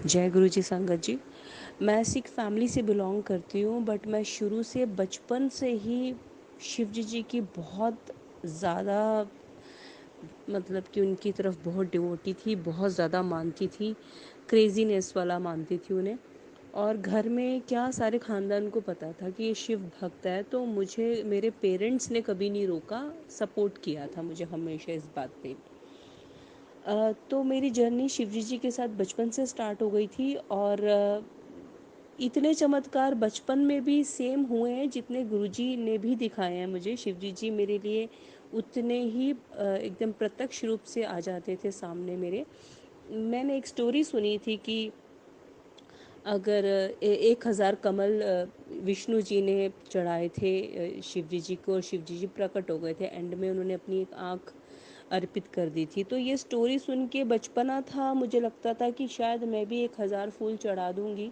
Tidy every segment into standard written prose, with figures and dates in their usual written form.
जय गुरु जी संगत जी। मैं सिख फैमिली से बिलोंग करती हूँ, बट मैं शुरू से बचपन से ही शिव जी की बहुत ज़्यादा, मतलब कि उनकी तरफ बहुत डिवोटी थी, बहुत ज़्यादा मानती थी, क्रेजीनेस वाला मानती थी उन्हें। और घर में क्या सारे ख़ानदान को पता था कि ये शिव भक्त है, तो मुझे मेरे पेरेंट्स ने कभी नहीं रोका, सपोर्ट किया था मुझे हमेशा इस बात पे। तो मेरी जर्नी शिवजी जी के साथ बचपन से स्टार्ट हो गई थी, और इतने चमत्कार बचपन में भी सेम हुए हैं जितने गुरुजी ने भी दिखाए हैं मुझे। शिवजी जी मेरे लिए उतने ही एकदम प्रत्यक्ष रूप से आ जाते थे सामने मेरे। मैंने एक स्टोरी सुनी थी कि अगर 1000 कमल विष्णु जी ने चढ़ाए थे शिवजी जी को, और शिवजी जी प्रकट हो गए थे, एंड में उन्होंने अपनी एक आँख अर्पित कर दी थी। तो ये स्टोरी सुन के बचपना था, मुझे लगता था कि शायद मैं भी 1000 फूल चढ़ा दूँगी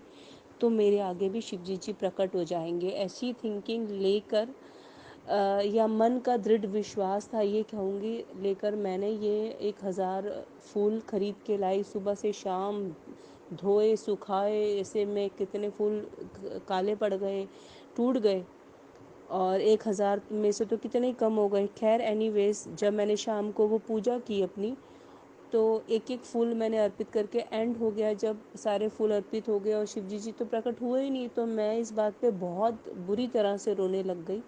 तो मेरे आगे भी शिवजी जी प्रकट हो जाएंगे। ऐसी थिंकिंग लेकर या मन का दृढ़ विश्वास था, ये कहूँगी, लेकर मैंने ये 1000 फूल खरीद के लाई। सुबह से शाम धोए सुखाए, ऐसे में कितने फूल काले पड़ गए, टूट गए, और 1000 में से तो कितने ही कम हो गए। खैर एनीवेज, जब मैंने शाम को वो पूजा की अपनी, तो एक एक फूल मैंने अर्पित करके एंड हो गया। जब सारे फूल अर्पित हो गए और शिवजी जी तो प्रकट हुए ही नहीं, तो मैं इस बात पे बहुत बुरी तरह से रोने लग गई।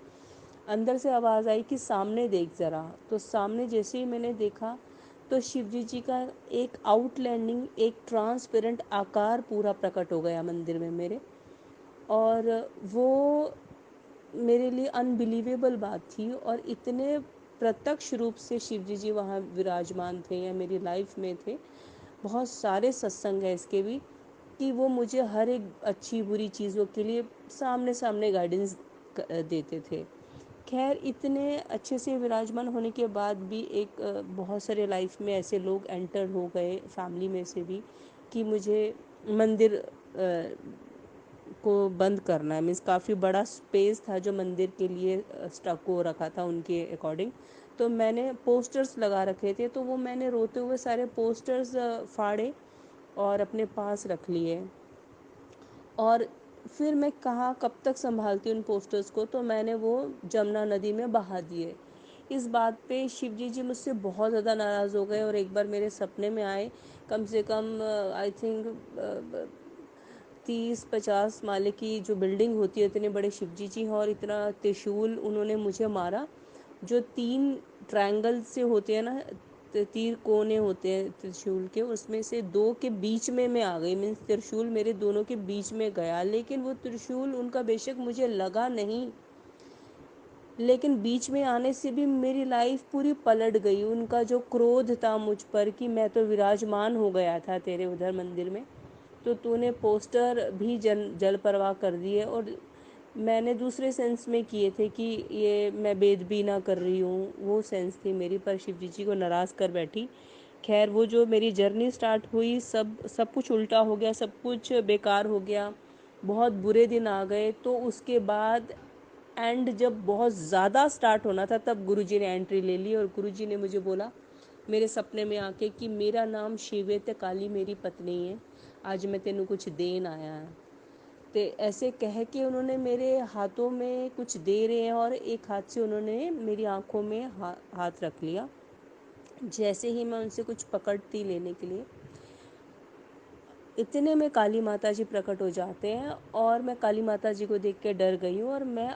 अंदर से आवाज़ आई कि सामने देख ज़रा। तो सामने जैसे ही मैंने देखा, तो शिवजी जी का एक आउटलैंडिंग, एक ट्रांसपेरेंट आकार पूरा प्रकट हो गया मंदिर में मेरे। और वो मेरे लिए अनबिलीवेबल बात थी, और इतने प्रत्यक्ष रूप से शिवजी जी वहाँ विराजमान थे या मेरी लाइफ में थे। बहुत सारे सत्संग है इसके भी, कि वो मुझे हर एक अच्छी बुरी चीज़ों के लिए सामने सामने गाइडेंस देते थे। खैर इतने अच्छे से विराजमान होने के बाद भी एक बहुत सारे लाइफ में ऐसे लोग एंटर हो गए फैमिली में से भी, कि मुझे मंदिर को बंद करना है। मीन्स काफ़ी बड़ा स्पेस था जो मंदिर के लिए स्टक हो रखा था उनके अकॉर्डिंग। तो मैंने पोस्टर्स लगा रखे थे, तो वो मैंने रोते हुए सारे पोस्टर्स फाड़े और अपने पास रख लिए। और फिर मैं कहाँ कब तक संभालती उन पोस्टर्स को, तो मैंने वो जमुना नदी में बहा दिए। इस बात पे शिवजी जी मुझसे बहुत ज़्यादा नाराज़ हो गए, और एक बार मेरे सपने में आए। कम से कम आई थिंक 30-50 माले की जो बिल्डिंग होती है, इतने बड़े शिवजी जी हैं, और इतना त्रिशूल उन्होंने मुझे मारा। जो 3 ट्रायंगल से होते हैं ना, तीर कोने होते हैं त्रिशूल के, उसमें से 2 के बीच में मैं आ गई। मीन्स त्रिशूल मेरे दोनों के बीच में गया, लेकिन वो त्रिशूल उनका बेशक मुझे लगा नहीं, लेकिन बीच में आने से भी मेरी लाइफ पूरी पलट गई। उनका जो क्रोध था मुझ पर कि मैं तो विराजमान हो गया था तेरे उधर मंदिर में, तो तूने पोस्टर भी जल परवाह कर दिए। और मैंने दूसरे सेंस में किए थे कि ये मैं बेदबी ना कर रही हूँ, वो सेंस थी मेरी, पर शिवजी जी को नाराज़ कर बैठी। खैर वो जो मेरी जर्नी स्टार्ट हुई, सब सब कुछ उल्टा हो गया, सब कुछ बेकार हो गया, बहुत बुरे दिन आ गए। तो उसके बाद एंड जब बहुत ज़्यादा स्टार्ट होना था, तब गुरुजी ने एंट्री ले ली, और गुरुजी ने मुझे बोला मेरे सपने में आके कि मेरा नाम शिवेत काली मेरी पत्नी है, आज मैं तेनू कुछ देन आया है। तो ऐसे कह के उन्होंने मेरे हाथों में कुछ दे रहे हैं, और एक हाथ से उन्होंने मेरी आंखों में हाथ रख लिया। जैसे ही मैं उनसे कुछ पकड़ती लेने के लिए, इतने में काली माता जी प्रकट हो जाते हैं, और मैं काली माता जी को देख के डर गई हूँ, और मैं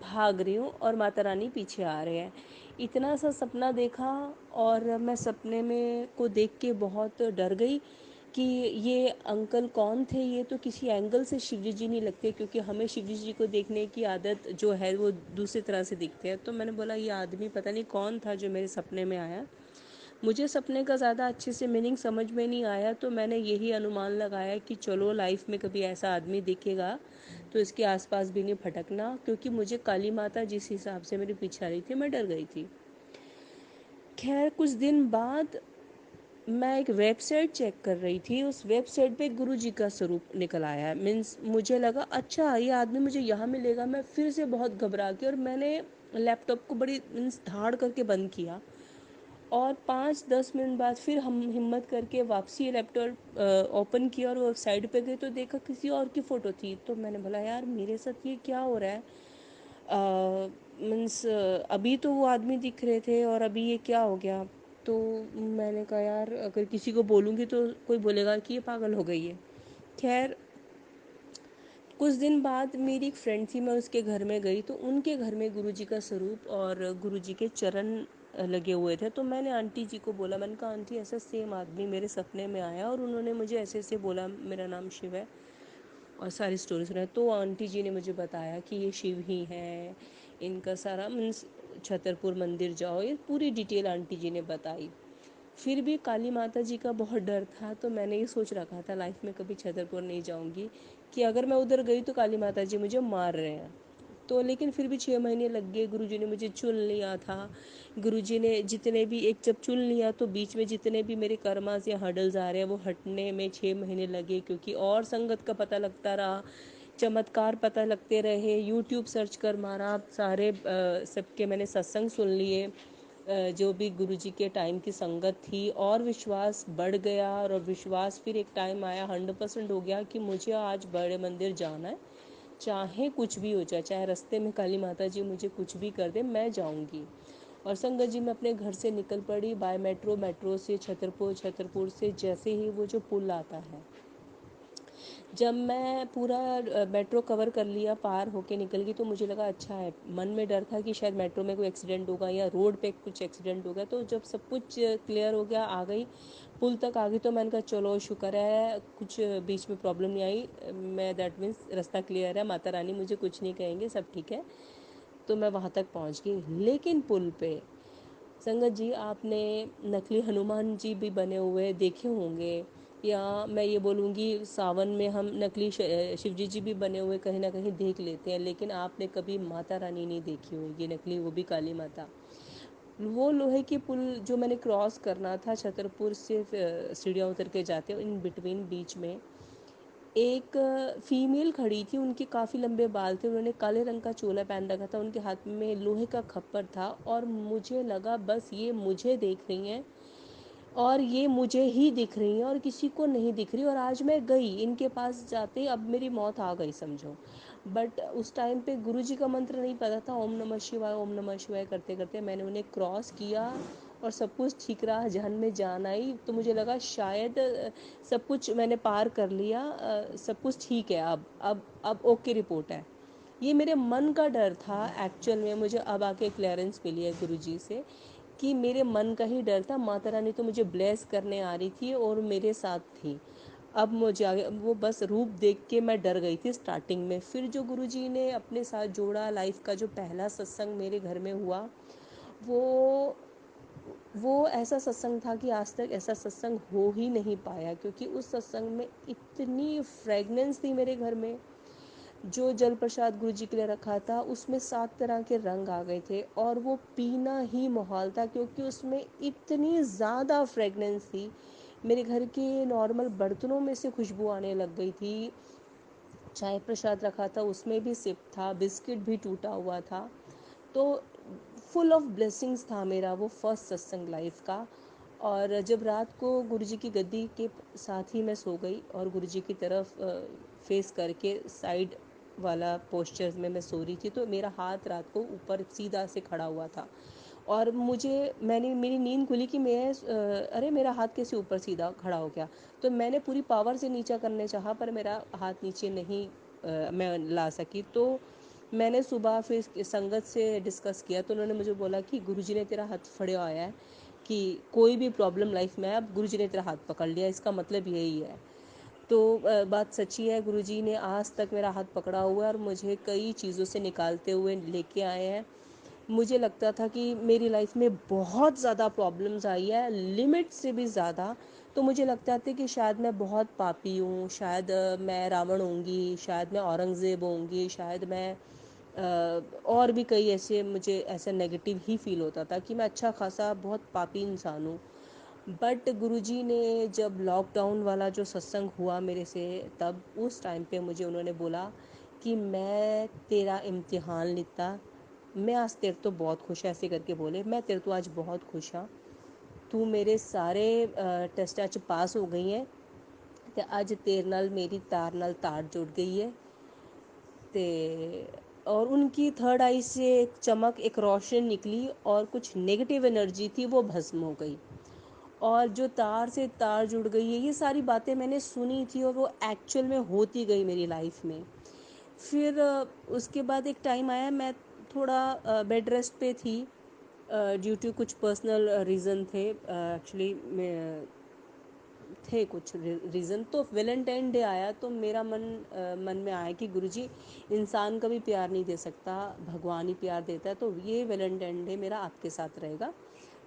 भाग रही हूँ, और माता रानी पीछे आ रहे हैं। इतना सा सपना देखा, और मैं सपने में को देख के बहुत डर गई कि ये अंकल कौन थे। ये तो किसी एंगल से शिवजी जी नहीं लगते, क्योंकि हमें शिवजी जी को देखने की आदत जो है वो दूसरी तरह से दिखते हैं। तो मैंने बोला ये आदमी पता नहीं कौन था जो मेरे सपने में आया। मुझे सपने का ज़्यादा अच्छे से मीनिंग समझ में नहीं आया, तो मैंने यही अनुमान लगाया कि चलो लाइफ में कभी ऐसा आदमी दिखेगा तो इसके आसपास भी नहीं भटकना, क्योंकि मुझे काली माता जिस हिसाब से मेरे पीछे आ रही थी, मैं डर गई थी। खैर कुछ दिन बाद मैं एक वेबसाइट चेक कर रही थी, उस वेबसाइट पे गुरु जी का स्वरूप निकल आया। मीन्स मुझे लगा अच्छा ये आदमी मुझे यहाँ मिलेगा। मैं फिर से बहुत घबरा गई, और मैंने लैपटॉप को बड़ी मीन्स धाड़ करके बंद किया, और 5-10 मिनट बाद फिर हम हिम्मत करके वापसी लैपटॉप ओपन किया और वो साइड पे गई तो देखा किसी और की फ़ोटो थी। तो मैंने बोला यार मेरे साथ ये क्या हो रहा है, मीन्स अभी तो वो आदमी दिख रहे थे और अभी ये क्या हो गया। तो मैंने कहा यार अगर किसी को बोलूँगी तो कोई बोलेगा कि ये पागल हो गई है। खैर कुछ दिन बाद मेरी एक फ्रेंड थी, मैं उसके घर में गई तो उनके घर में गुरुजी का स्वरूप और गुरुजी के चरण लगे हुए थे। तो मैंने आंटी जी को बोला, मैंने कहा आंटी ऐसा सेम आदमी मेरे सपने में आया और उन्होंने मुझे ऐसे ऐसे बोला, मेरा नाम शिव है और सारी स्टोरी सुनाई। तो आंटी जी ने मुझे बताया कि ये शिव ही हैं, इनका सारा मीन्स छतरपुर मंदिर जाओ, ये पूरी डिटेल आंटी जी ने बताई। फिर भी काली माता जी का बहुत डर था तो मैंने ये सोच रखा था लाइफ में कभी छतरपुर नहीं जाऊंगी, कि अगर मैं उधर गई तो काली माता जी मुझे मार रहे हैं। तो लेकिन फिर भी 6 महीने लग गए, गुरुजी ने मुझे चुन लिया था। गुरुजी ने जितने भी एक जब चुन लिया तो बीच में जितने भी मेरे कर्मास या हर्डल्स आ रहे हैं वो हटने में 6 महीने लगे, क्योंकि और संगत का पता लगता रहा, चमत्कार पता लगते रहे, यूट्यूब सर्च कर मारा, सारे सबके मैंने सत्संग सुन लिए, जो भी गुरुजी के टाइम की संगत थी, और विश्वास बढ़ गया। और विश्वास फिर एक टाइम आया 100% हो गया कि मुझे आज बड़े मंदिर जाना है, चाहे कुछ भी हो जाए, चाहे रास्ते में काली माता जी मुझे कुछ भी कर दे मैं जाऊंगी। और संगत जी मैं अपने घर से निकल पड़ी बाय मेट्रो, मेट्रो से छतरपुर, छतरपुर से जैसे ही वो जो पुल आता है, जब मैं पूरा मेट्रो कवर कर लिया, पार होके निकल गई, तो मुझे लगा अच्छा है। मन में डर था कि शायद मेट्रो में कोई एक्सीडेंट होगा या रोड पे कुछ एक्सीडेंट होगा। तो जब सब कुछ क्लियर हो गया, आ गई, पुल तक आ गई, तो मैंने कहा चलो शुक्र है कुछ बीच में प्रॉब्लम नहीं आई, मैं दैट मीन्स रास्ता क्लियर है, माता रानी मुझे कुछ नहीं कहेंगे, सब ठीक है। तो मैं वहाँ तक पहुँच गई। लेकिन पुल पे संगत जी आपने नकली हनुमान जी भी बने हुए देखे होंगे, या मैं ये बोलूँगी सावन में हम नकली शिव जी भी बने हुए कहीं ना कहीं देख लेते हैं, लेकिन आपने कभी माता रानी नहीं देखी होगी नकली, वो भी काली माता। वो लोहे की पुल जो मैंने क्रॉस करना था छतरपुर से, सीढ़ियाँ उतर के जाते इन बिटवीन बीच में एक फीमेल खड़ी थी, उनके काफ़ी लंबे बाल थे, उन्होंने काले रंग का चोला पहन रखा था, उनके हाथ में लोहे का खप्पर था, और मुझे लगा बस ये मुझे देख रही हैं और ये मुझे ही दिख रही हैं और किसी को नहीं दिख रही। और आज मैं गई इनके पास जाते ही अब मेरी मौत आ गई समझो। बट उस टाइम पे गुरुजी का मंत्र नहीं पता था, ओम नमः शिवाय ओम नमः शिवाय करते करते मैंने उन्हें क्रॉस किया और सब कुछ ठीक रहा। जहन में जान आई तो मुझे लगा शायद सब कुछ मैंने पार कर लिया, सब कुछ ठीक है, अब ओके रिपोर्ट है। ये मेरे मन का डर था एक्चुअल में, मुझे अब आके क्लियरेंस मिली है गुरुजी से कि मेरे मन का ही डर था। माता रानी तो मुझे ब्लेस करने आ रही थी और मेरे साथ थी। अब मुझे आगे वो बस रूप देख के मैं डर गई थी स्टार्टिंग में। फिर जो गुरुजी ने अपने साथ जोड़ा, लाइफ का जो पहला सत्संग मेरे घर में हुआ, वो वो ऐसा सत्संग था कि आज तक ऐसा सत्संग हो ही नहीं पाया, क्योंकि उस सत्संग में इतनी फ्रेगनेंस थी मेरे घर में। जो जल प्रसाद गुरु जी के लिए रखा था उसमें 7 तरह के रंग आ गए थे और वो पीना ही मुहाल था, क्योंकि उसमें इतनी ज़्यादा फ्रेगनेंस थी। मेरे घर के नॉर्मल बर्तनों में से खुशबू आने लग गई थी। चाय प्रसाद रखा था उसमें भी सिप था, बिस्किट भी टूटा हुआ था। तो फुल ऑफ ब्लेसिंग्स था मेरा वो फर्स्ट सत्संग लाइफ का। और जब रात को गुरुजी की गद्दी के साथ ही मैं सो गई और गुरुजी की तरफ फेस करके साइड वाला पोस्चर में मैं सो रही थी, तो मेरा हाथ रात को ऊपर सीधा से खड़ा हुआ था। और मैंने मेरी नींद खुली कि मैं अरे मेरा हाथ कैसे ऊपर सीधा खड़ा हो गया। तो मैंने पूरी पावर से नीचा करने चाहा पर मेरा हाथ नीचे नहीं मैं ला सकी। तो मैंने सुबह फिर संगत से डिस्कस किया तो उन्होंने मुझे बोला कि गुरुजी ने तेरा हाथ फड़े आया है, कि कोई भी प्रॉब्लम लाइफ में है अब गुरुजी ने तेरा हाथ पकड़ लिया, इसका मतलब यही है। तो बात सच्ची है, गुरुजी ने आज तक मेरा हाथ पकड़ा हुआ है और मुझे कई चीज़ों से निकालते हुए लेके आए हैं। मुझे लगता था कि मेरी लाइफ में बहुत ज़्यादा प्रॉब्लम्स आई है, लिमिट से भी ज़्यादा। तो मुझे लगता था कि शायद मैं बहुत पापी हूँ, शायद मैं रावण होंगी, शायद मैं औरंगज़ेब होंगी, शायद मैं और भी कई ऐसे, मुझे ऐसा नेगेटिव ही फील होता था कि मैं अच्छा खासा बहुत पापी इंसान हूँ। बट गुरुजी ने जब लॉकडाउन वाला जो सत्संग हुआ मेरे से, तब उस टाइम पे मुझे उन्होंने बोला कि मैं तेरा इम्तिहान लेता, मैं आज तेरे तो बहुत खुश है, ऐसे करके बोले, मैं तेरे तो आज बहुत खुश हाँ। तू मेरे सारे टेस्टां च पास हो गई है ਤੇ ਅੱਜ ਤੇਰੇ ਨਾਲ ਮੇਰੀ तार जुड़ गई है। ते और उनकी थर्ड आई से एक चमक, एक रोशनी निकली और कुछ नेगेटिव एनर्जी थी वो भस्म हो गई। और जो तार से तार जुड़ गई है, ये सारी बातें मैंने सुनी थी और वो एक्चुअल में होती गई मेरी लाइफ में। फिर उसके बाद एक टाइम आया, मैं थोड़ा बेड रेस्ट पे थी ड्यू टू कुछ पर्सनल रीज़न थे एक्चुअली, थे कुछ रीज़न। तो वैलेंटाइन डे आया तो मेरा मन में आया कि गुरुजी, इंसान कभी प्यार नहीं दे सकता, भगवान ही प्यार देता है, तो ये वैलेंटाइन डे मेरा आपके साथ रहेगा।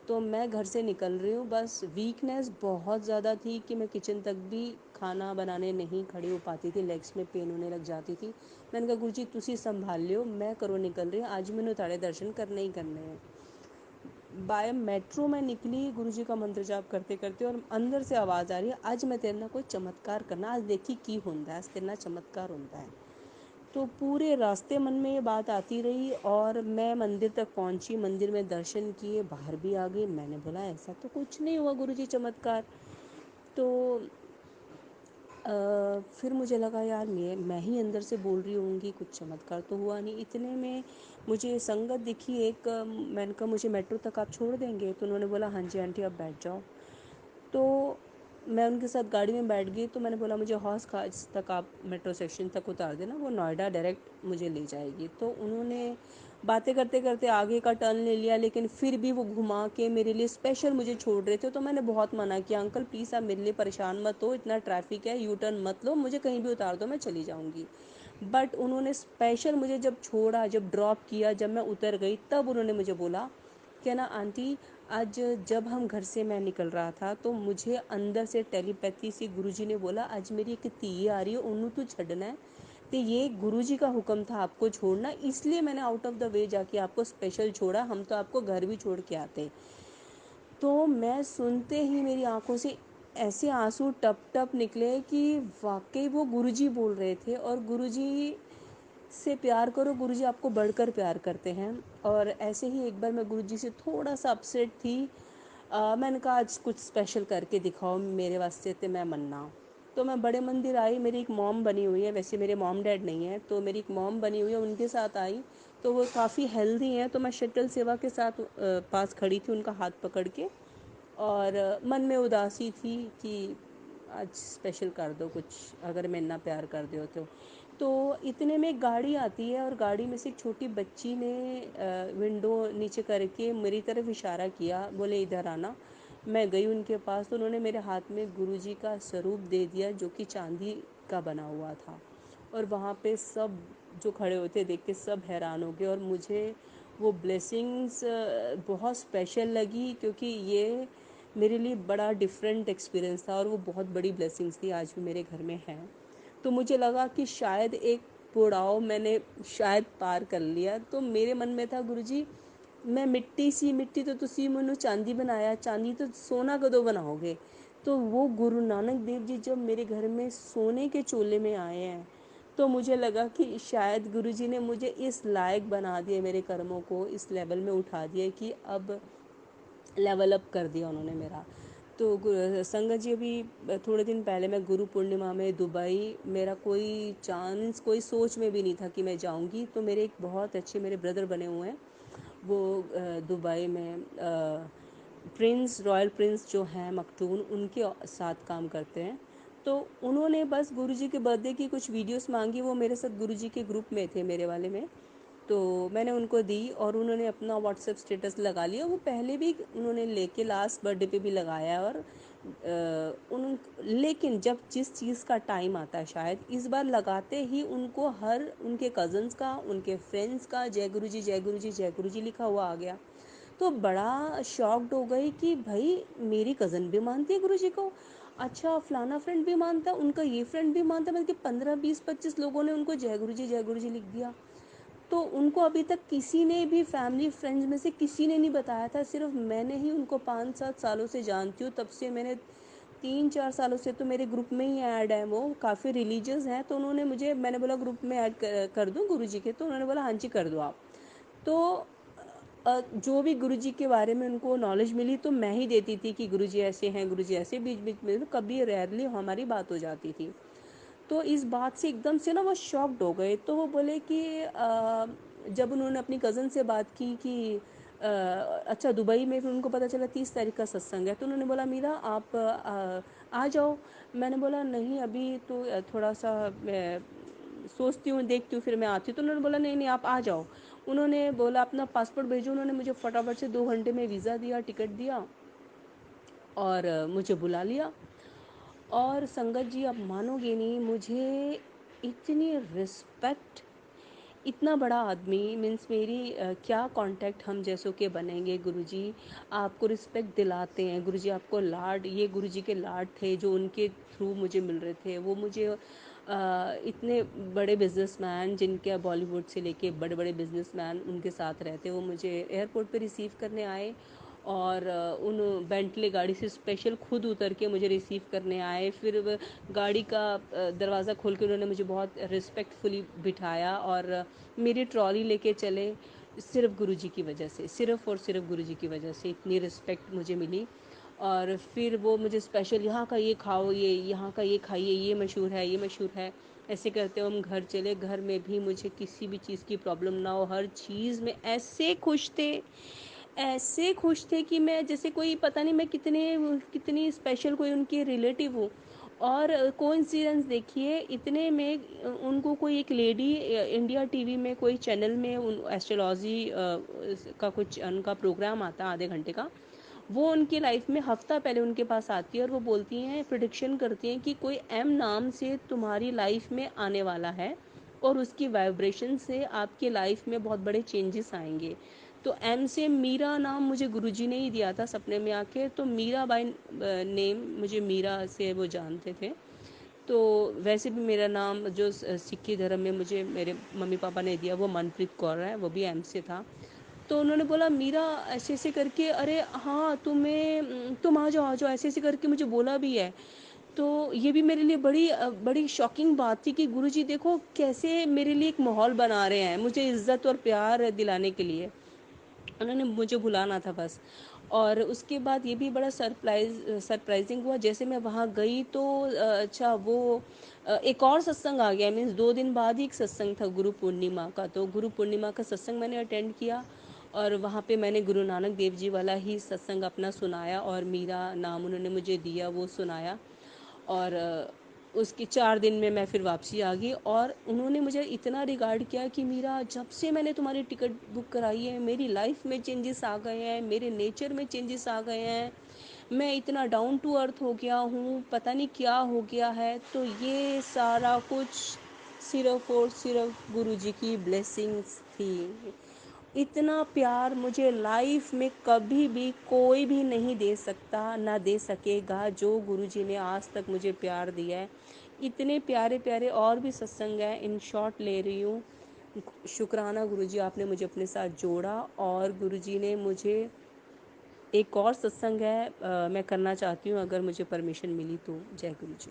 तो मैं घर से निकल रही हूँ, बस वीकनेस बहुत ज़्यादा थी कि मैं किचन तक भी खाना बनाने नहीं खड़ी हो पाती थी, लेग्स में पेन होने लग जाती थी। मैंने कहा गुरुजी तुसी संभाल लियो, मैं करो निकल रही हूँ, आज मैंने ताड़े दर्शन करने ही करने हैं। बाय मेट्रो में निकली गुरुजी का मंत्र जाप करते करते, और अंदर से आवाज़ आ रही है, आज मैं तेरे ना कोई चमत्कार करना, आज देखी की होंदा है, आज तेरे ना चमत्कार होंदा है। तो पूरे रास्ते मन में ये बात आती रही और मैं मंदिर तक पहुंची, मंदिर में दर्शन किए, बाहर भी आ गई। मैंने बोला ऐसा तो कुछ नहीं हुआ गुरुजी चमत्कार। तो फिर मुझे लगा यार मैं ही अंदर से बोल रही होंगी, कुछ चमत्कार तो हुआ नहीं। इतने में मुझे संगत दिखी एक, मैंने कहा मुझे मेट्रो तक आप छोड़ देंगे? तो उन्होंने बोला हाँ जी आंटी आप बैठ जाओ। तो मैं उनके साथ गाड़ी में बैठ गई। तो मैंने बोला मुझे हौस खास तक आप मेट्रो स्टेशन तक उतार देना, वो नोएडा डायरेक्ट मुझे ले जाएगी। तो उन्होंने बातें करते करते आगे का टर्न ले लिया, लेकिन फिर भी वो घुमा के मेरे लिए स्पेशल मुझे छोड़ रहे थे। तो मैंने बहुत मना किया, अंकल प्लीज़ आप मेरे लिए परेशान मत हो, इतना ट्रैफिक है, यू टर्न मत लो, मुझे कहीं भी उतार दो, मैं चली जाऊँगी। बट उन्होंने स्पेशल मुझे जब छोड़ा, जब ड्रॉप किया, जब मैं उतर गई, तब उन्होंने मुझे बोला क्या ना आंटी, आज जब हम घर से मैं निकल रहा था तो मुझे अंदर से टेलीपैथी से गुरुजी ने बोला आज मेरी एक धी आ रही है, उन्होंने तू छड़ना है। तो ये गुरुजी का हुक्म था आपको छोड़ना, इसलिए मैंने आउट ऑफ द वे जाके आपको स्पेशल छोड़ा, हम तो आपको घर भी छोड़ के आते। तो मैं सुनते ही मेरी आंखों से ऐसे आंसू टप टप निकले कि वाकई वो गुरुजी बोल रहे थे। और गुरुजी से प्यार करो, गुरुजी आपको बढ़कर प्यार करते हैं। और ऐसे ही एक बार मैं गुरुजी से थोड़ा सा अपसेट थी, मैंने कहा आज कुछ स्पेशल करके दिखाओ मेरे वास्ते, तो मैं मन्ना। तो मैं बड़े मंदिर आई, मेरी एक मॉम बनी हुई है, वैसे मेरे मॉम डैड नहीं है, तो मेरी एक मॉम बनी हुई है, उनके साथ आई। तो वो काफ़ी हेल्दी हैं, तो मैं शटल सेवा के साथ पास खड़ी थी उनका हाथ पकड़ के। और मन में उदासी थी कि आज स्पेशल कर दो कुछ, अगर मैं इतना प्यार कर दो तो इतने में एक गाड़ी आती है और गाड़ी में से एक छोटी बच्ची ने विंडो नीचे करके मेरी तरफ इशारा किया, बोले इधर आना। मैं गई उनके पास, तो उन्होंने मेरे हाथ में गुरुजी का स्वरूप दे दिया जो कि चांदी का बना हुआ था। और वहाँ पे सब जो खड़े होते देख के सब हैरान हो गए। और मुझे वो ब्लेसिंग्स बहुत स्पेशल लगी, क्योंकि ये मेरे लिए बड़ा डिफरेंट एक्सपीरियंस था और वो बहुत बड़ी ब्लेसिंग्स थी, आज भी मेरे घर में है। तो मुझे लगा कि शायद एक पड़ाव मैंने शायद पार कर लिया। तो मेरे मन में था गुरुजी, मैं मिट्टी सी, मिट्टी तो तुसी मैनू चांदी बनाया, चांदी तो सोना कदों बनाओगे? तो वो गुरु नानक देव जी जब मेरे घर में सोने के चोले में आए हैं, तो मुझे लगा कि शायद गुरुजी ने मुझे इस लायक बना दिया, मेरे कर्मों को इस लेवल में उठा दिया कि अब लेवल अप कर दिया उन्होंने मेरा। तो संगत जी अभी थोड़े दिन पहले मैं गुरु पूर्णिमा में दुबई, मेरा कोई चांस, कोई सोच में भी नहीं था कि मैं जाऊंगी। तो मेरे एक बहुत अच्छे मेरे ब्रदर बने हुए हैं, वो दुबई में प्रिंस, रॉयल प्रिंस जो हैं मखटून, उनके साथ काम करते हैं। तो उन्होंने बस गुरुजी के बर्थडे की कुछ वीडियोस मांगी, वो मेरे साथ गुरुजी के ग्रुप में थे मेरे वाले में। तो मैंने उनको दी और उन्होंने अपना व्हाट्सएप स्टेटस लगा लिया। वो पहले भी उन्होंने लेके लास्ट बर्थडे पे भी लगाया। और उन लेकिन जब जिस चीज़ का टाइम आता है, शायद इस बार लगाते ही उनको हर उनके कज़न्स का, उनके फ्रेंड्स का जय गुरु जी जय गुरु जी जय गुरु जी लिखा हुआ आ गया। तो बड़ा शॉक्ड हो गई कि भाई मेरी कज़न भी मानती है गुरु जी को, अच्छा फलाना फ्रेंड भी मानता है, उनका ये फ्रेंड भी मानता है, बल्कि 15 20 25 लोगों ने उनको जय गुरु जी लिख दिया। तो उनको अभी तक किसी ने भी, फैमिली फ्रेंड्स में से किसी ने नहीं बताया था, सिर्फ मैंने ही उनको 5 7 सालों से जानती हूँ। तब से मैंने 3 4 सालों से तो मेरे ग्रुप में ही ऐड है, वो काफ़ी रिलीजियस हैं। तो उन्होंने मुझे, मैंने बोला ग्रुप में ऐड कर दूँ गुरु जी के? तो उन्होंने बोला हाँ जी कर दो आप। तो जो भी गुरुजी के बारे में उनको नॉलेज मिली तो मैं ही देती थी कि गुरुजी ऐसे हैं, गुरुजी ऐसे, बीच बीच में तो कभी रेयरली हमारी बात हो जाती थी। तो इस बात से एकदम से ना वो शॉक्ड हो गए। तो वो बोले कि जब उन्होंने अपनी कज़न से बात की कि अच्छा दुबई में, फिर उनको पता चला 30 तारीख का सत्संग है, तो उन्होंने बोला मीरा आप आ जाओ। मैंने बोला नहीं अभी तो थोड़ा सा मैं सोचती हूँ, देखती हूँ, फिर मैं आती हूँ। तो उन्होंने बोला नहीं नहीं आप आ जाओ। उन्होंने बोला अपना पासपोर्ट भेजो। उन्होंने मुझे फटाफट से 2 घंटे में वीज़ा दिया, टिकट दिया और मुझे बुला लिया। और संगत जी आप मानोगे नहीं, मुझे इतनी रिस्पेक्ट, इतना बड़ा आदमी मीन्स मेरी क्या कांटेक्ट हम जैसों के बनेंगे। गुरुजी आपको रिस्पेक्ट दिलाते हैं, गुरुजी आपको लाड, ये गुरुजी के लाड थे जो उनके थ्रू मुझे मिल रहे थे। वो मुझे इतने बड़े बिजनेसमैन, जिनके बॉलीवुड से लेके बड़े बड़े बिजनेसमैन उनके साथ रहते, वो मुझे एयरपोर्ट पे रिसीव करने आए और उन बेंटले गाड़ी से स्पेशल खुद उतर के मुझे रिसीव करने आए। फिर गाड़ी का दरवाज़ा खोल के उन्होंने मुझे बहुत रिस्पेक्टफुली बिठाया और मेरी ट्रॉली लेके चले। सिर्फ गुरुजी की वजह से, सिर्फ और सिर्फ गुरुजी की वजह से इतनी रिस्पेक्ट मुझे मिली। और फिर वो मुझे स्पेशल यहाँ का ये खाओ, ये यहाँ का ये खाइए, ये मशहूर है, ये मशहूर है, ऐसे करते हो। हम घर चले, घर में भी मुझे किसी भी चीज़ की प्रॉब्लम ना हो, हर चीज़ में ऐसे खुश थे, ऐसे खुश थे कि मैं जैसे कोई पता नहीं मैं कितने कितनी स्पेशल कोई उनकी रिलेटिव हूँ। और कोइंसिडेंस देखिए, इतने में उनको कोई एक लेडी इंडिया टीवी में कोई चैनल में एस्ट्रोलॉजी का कुछ उनका प्रोग्राम आता है आधे घंटे का। वो उनकी लाइफ में हफ्ता पहले उनके पास आती है और वो बोलती हैं, प्रिडिक्शन करती हैं कि कोई एम नाम से तुम्हारी लाइफ में आने वाला है और उसकी वाइब्रेशन से आपकी लाइफ में बहुत बड़े चेंजेस आएंगे। तो एम से मीरा नाम मुझे गुरुजी ने ही दिया था सपने में आके। तो मीरा बाई नेम, मुझे मीरा से वो जानते थे। तो वैसे भी मेरा नाम जो सिक्खी धर्म में मुझे मेरे मम्मी पापा ने दिया वो मनप्रीत कौर है, वो भी एम से था। तो उन्होंने बोला मीरा ऐसे ऐसे करके, अरे हाँ तुम आ जाओ ऐसे ऐसे करके मुझे बोला भी है। तो ये भी मेरे लिए बड़ी शॉकिंग बात थी कि गुरुजी देखो कैसे मेरे लिए एक माहौल बना रहे हैं मुझे इज्जत और प्यार दिलाने के लिए। उन्होंने मुझे बुलाना था बस। और उसके बाद ये भी बड़ा सरप्राइजिंग हुआ, जैसे मैं वहाँ गई तो अच्छा वो एक और सत्संग आ गया। मीन्स 2 दिन बाद ही एक सत्संग था गुरु पूर्णिमा का। तो गुरु पूर्णिमा का सत्संग मैंने अटेंड किया और वहाँ पे मैंने गुरु नानक देव जी वाला ही सत्संग अपना सुनाया और मीरा नाम उन्होंने मुझे दिया वो सुनाया। और उसके 4 दिन में मैं फिर वापसी आ गई और उन्होंने मुझे इतना रिगार्ड किया कि मीरा जब से मैंने तुम्हारी टिकट बुक कराई है मेरी लाइफ में चेंजेस आ गए हैं, मेरे नेचर में चेंजेस आ गए हैं, मैं इतना डाउन टू अर्थ हो गया हूँ, पता नहीं क्या हो गया है। तो ये सारा कुछ सिर्फ और सिर्फ गुरुजी की ब्लेसिंग्स थी। इतना प्यार मुझे लाइफ में कभी भी कोई भी नहीं दे सकता, ना दे सकेगा जो गुरुजी ने आज तक मुझे प्यार दिया है। इतने प्यारे प्यारे और भी सत्संग हैं, इन शॉर्ट ले रही हूँ। शुक्राना गुरुजी, आपने मुझे अपने साथ जोड़ा और गुरुजी ने मुझे एक और सत्संग है मैं करना चाहती हूँ, अगर मुझे परमिशन मिली तो। जय गुरुजी।